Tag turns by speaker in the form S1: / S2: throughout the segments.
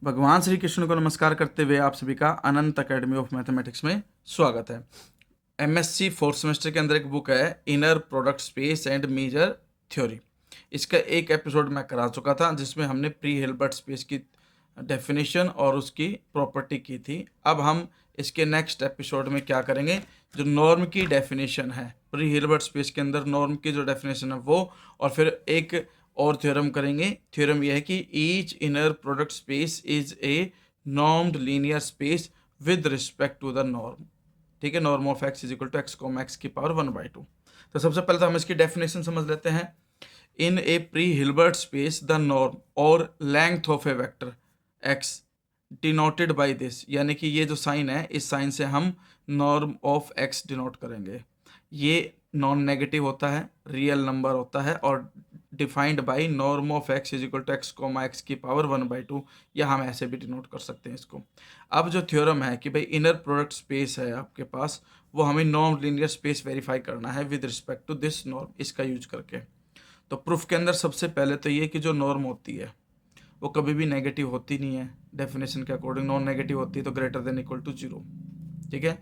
S1: भगवान श्री कृष्ण को नमस्कार करते हुए आप सभी का अनंत अकेडमी ऑफ मैथमेटिक्स में स्वागत है। एमएससी फोर्थ सेमेस्टर के अंदर एक बुक है inner product space and measure theory. इसका एक एपिसोड मैं करा चुका था जिसमें हमने प्री हिल्बर्ट स्पेस की डेफिनेशन और उसकी प्रॉपर्टी की थी। अब हम इसके नेक्स्ट एपिसोड में क्या करेंगे, जो नॉर्म की डेफिनेशन है प्री हिल्बर्ट स्पेस के अंदर नॉर्म की जो डेफिनेशन है वो, और फिर एक और थ्योरम करेंगे। थ्योरम यह है कि each inner product space is a normed linear space with respect to the norm. ठीक है, norm of x is equal to x comma x की पावर 1/2। तो सबसे पहले तो हम इसकी डेफिनेशन समझ लेते हैं। In a pre Hilbert space the norm और length of a vector x denoted by this, यानी कि ये जो साइन है इस साइन से हम नॉर्म ऑफ एक्स डिनोट करेंगे। ये नॉन नेगेटिव होता है, रियल नंबर होता है और defined by norm of x is equal to x comma x की पावर 1/2, या हम ऐसे भी डिनोट कर सकते हैं इसको। अब जो थ्योरम है कि भाई इनर प्रोडक्ट स्पेस है आपके पास, वो हमें नॉन लीनियर स्पेस वेरीफाई करना है with respect to this norm, इसका यूज करके। तो प्रूफ के अंदर सबसे पहले तो ये कि जो नॉर्म होती है वो कभी भी नेगेटिव होती नहीं है। डेफिनेशन के अकॉर्डिंग नॉन नेगेटिव होती है तो ग्रेटर देन इक्वल टू 0। ठीक है।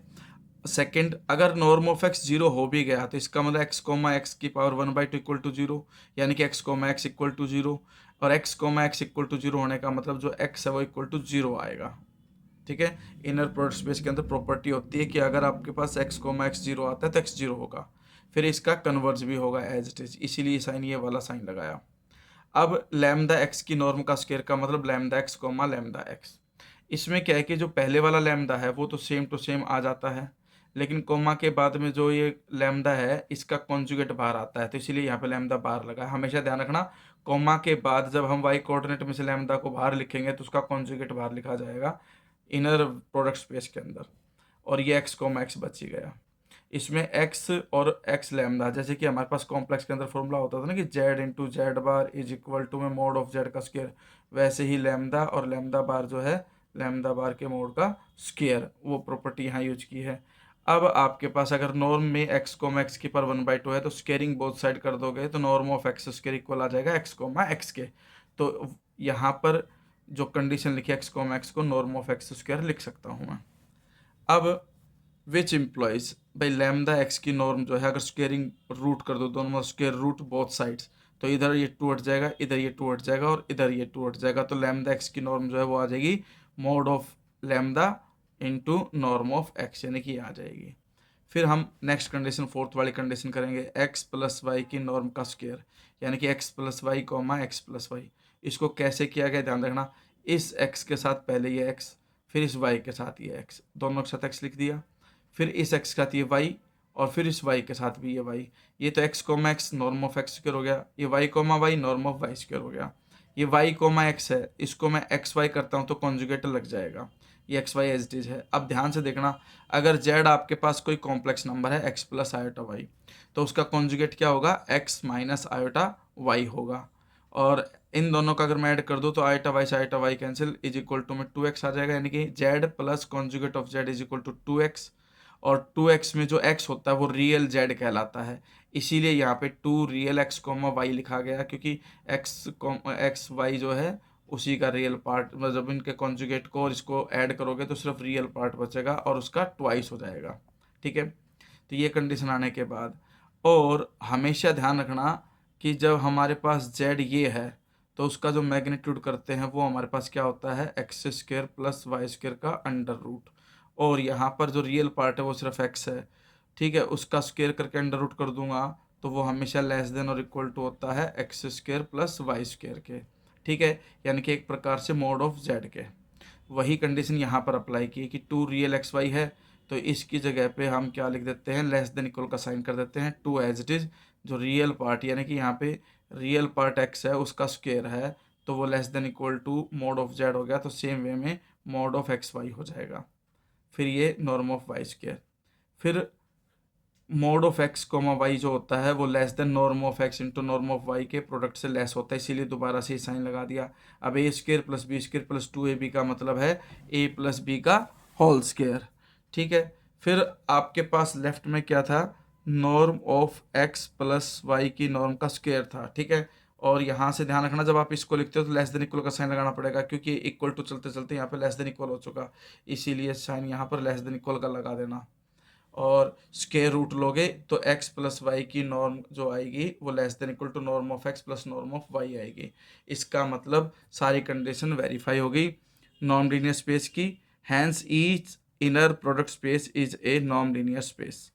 S1: सेकंड, अगर नॉर्म ऑफ एक्स 0 हो भी गया तो इसका मतलब एक्स कोमा एक्स की पावर 1/2 इक्वल टू 0, यानी कि x comma x equal to 0। और x comma x equal to 0 होने का मतलब जो एक्स है वो इक्वल टू 0 आएगा। ठीक है। इनर प्रोडक्ट स्पेस के अंदर प्रॉपर्टी होती है कि अगर आपके पास एक्स कोमा एक्स 0 आता है तो एक्स 0 होगा, फिर इसका कन्वर्ज भी होगा एज इट इज, इसीलिए साइन ये वाला साइन लगाया। अब लैम्डा एक्स की नॉर्म का स्क्वायर का मतलब lambda x comma lambda x. इसमें क्या है कि जो पहले वाला लैम्डा है वो तो सेम टू सेम आ जाता है, लेकिन कोमा के बाद में जो ये लैम्डा है इसका कॉन्जुगेट बाहर आता है, तो इसीलिए यहाँ पे लैम्डा बाहर लगा है। हमेशा ध्यान रखना, कोमा के बाद जब हम वाई कोऑर्डिनेट में से लैम्डा को बाहर लिखेंगे तो उसका कॉन्जुगेट बाहर लिखा जाएगा इनर प्रोडक्ट स्पेस के अंदर। और ये एक्स कोमा एक्स बच ही गया। इसमें एक्स और एक्स लैम्डा, जैसे कि हमारे पास कॉम्प्लेक्स के अंदर फॉर्मूला होता था ना कि z into z bar is equal to में मोड ऑफ जेड का स्क्वायर, वैसे ही लैम्डा और लैम्डा बार जो है लैम्डा बार के मोड का स्क्वायर, वो प्रॉपर्टी यहाँ यूज की है। अब आपके पास अगर नॉर्म में एक्स कोमा एक्स की पर 1/2 है तो स्केयरिंग बोथ साइड कर दोगे तो norm of x square equal आ जाएगा एक्स कोमा एक्स के। तो यहाँ पर जो कंडीशन लिखी एक्स कोमा एक्स को नॉर्म ऑफ एक्स स्क्वायर लिख सकता हूँ मैं। अब विच इम्प्लॉइज भाई लैम्डा एक्स की नॉर्म जो है, अगर स्क्वेयरिंग रूट कर दो दोनों स्क्वेयर रूट बोथ साइड्स, तो इधर ये 2 हट जाएगा, इधर ये 2 हट जाएगा और इधर ये 2 हट जाएगा, तो लैम्डा एक्स की नॉर्म जो है वो आ जाएगी mod of lambda into norm of x, यानी कि ये आ जाएगी। फिर हम नेक्स्ट कंडीशन फोर्थ वाली कंडीशन करेंगे, एक्स प्लस वाई की नॉर्म का स्क्वेयर, यानी कि x plus y comma x plus y. इसको कैसे किया गया ध्यान रखना, इस एक्स के साथ पहले ये एक्स, फिर इस वाई के साथ ये एक्स, दोनों के साथ एक्स लिख दिया, फिर इस एक्स के साथ ये वाई, और फिर इस वाई के साथ भी ये वाई। ये तो x comma x norm of x square हो गया, ये y comma y norm of y square हो गया। ये वाई कोमा एक्स है, इसको मैं एक्स वाई करता हूँ तो कॉन्जुगेट लग जाएगा, ये x y as it is है। अब ध्यान से देखना, अगर जेड आपके पास कोई कॉम्प्लेक्स नंबर है एक्स प्लस आयोटा वाई, तो उसका कॉन्जुगेट क्या होगा, एक्स माइनस आयोटा वाई होगा। और इन दोनों का अगर मैं ऐड कर दूँ तो iota y cancel is equal to में 2x आ जाएगा, यानी कि z plus conjugate of z is equal to 2x। और 2x में जो x होता है वो रियल z कहलाता है, इसीलिए यहाँ पे 2 रियल x कोमा वाई लिखा गया, क्योंकि एक्स वाई जो है उसी का रियल पार्ट, मतलब जब इनके कॉन्जुगेट को और इसको ऐड करोगे तो सिर्फ रियल पार्ट बचेगा और उसका ट्वाइस हो जाएगा। ठीक है। तो ये कंडीशन आने के बाद, और हमेशा ध्यान रखना कि जब हमारे पास z ये है तो उसका जो मैग्नीट्यूड करते हैं वो हमारे पास क्या होता है, x square plus y square का अंडर रूट, और यहाँ पर जो रियल पार्ट है वो सिर्फ x है। ठीक है, उसका स्क्वेयर करके अंडर रूट कर दूंगा तो वो हमेशा लेस देन और इक्वल टू होता है x square plus y square के। ठीक है, यानी कि एक प्रकार से मोड ऑफ जेड के। वही कंडीशन यहाँ पर अप्लाई की कि 2 रियल एक्स वाई है, तो इसकी जगह पे हम क्या लिख देते हैं, लेस देन इक्वल का साइन कर देते हैं, 2 एज इट इज। जो रियल पार्ट यानी कि यहाँ पे रियल पार्ट x है उसका स्क्वेयर है, तो वो less than equal to mod of z हो गया, तो सेम वे में मोड ऑफ एक्स वाई हो जाएगा। फिर ये नॉर्म ऑफ वाई स्क्वेयर, फिर mod of x comma y जो होता है वो less than norm of x into norm of y के प्रोडक्ट से लेस होता है, इसीलिए दोबारा से साइन लगा दिया। अब a square plus b square plus 2ab का मतलब है a प्लस बी का होल स्क्वेयर। ठीक है। फिर आपके पास लेफ्ट में क्या था, norm of x plus y की नॉर्म का स्क्वेयर था। ठीक है, और यहाँ से ध्यान रखना, जब आप इसको लिखते हो तो लेस देन इक्वल का साइन लगाना पड़ेगा, क्योंकि इक्वल टू चलते चलते यहाँ पे लेस देन इक्वल हो चुका, इसीलिए साइन यहाँ पर लेस देन इक्वल का लगा देना। और स्क्वायर रूट लोगे तो x प्लस वाई की नॉर्म जो आएगी वो less than equal to norm of x plus norm of y आएगी। इसका मतलब सारी कंडीशन वेरीफाई होगी नॉन लीनियर स्पेस की, hence each inner product space is a non linear space.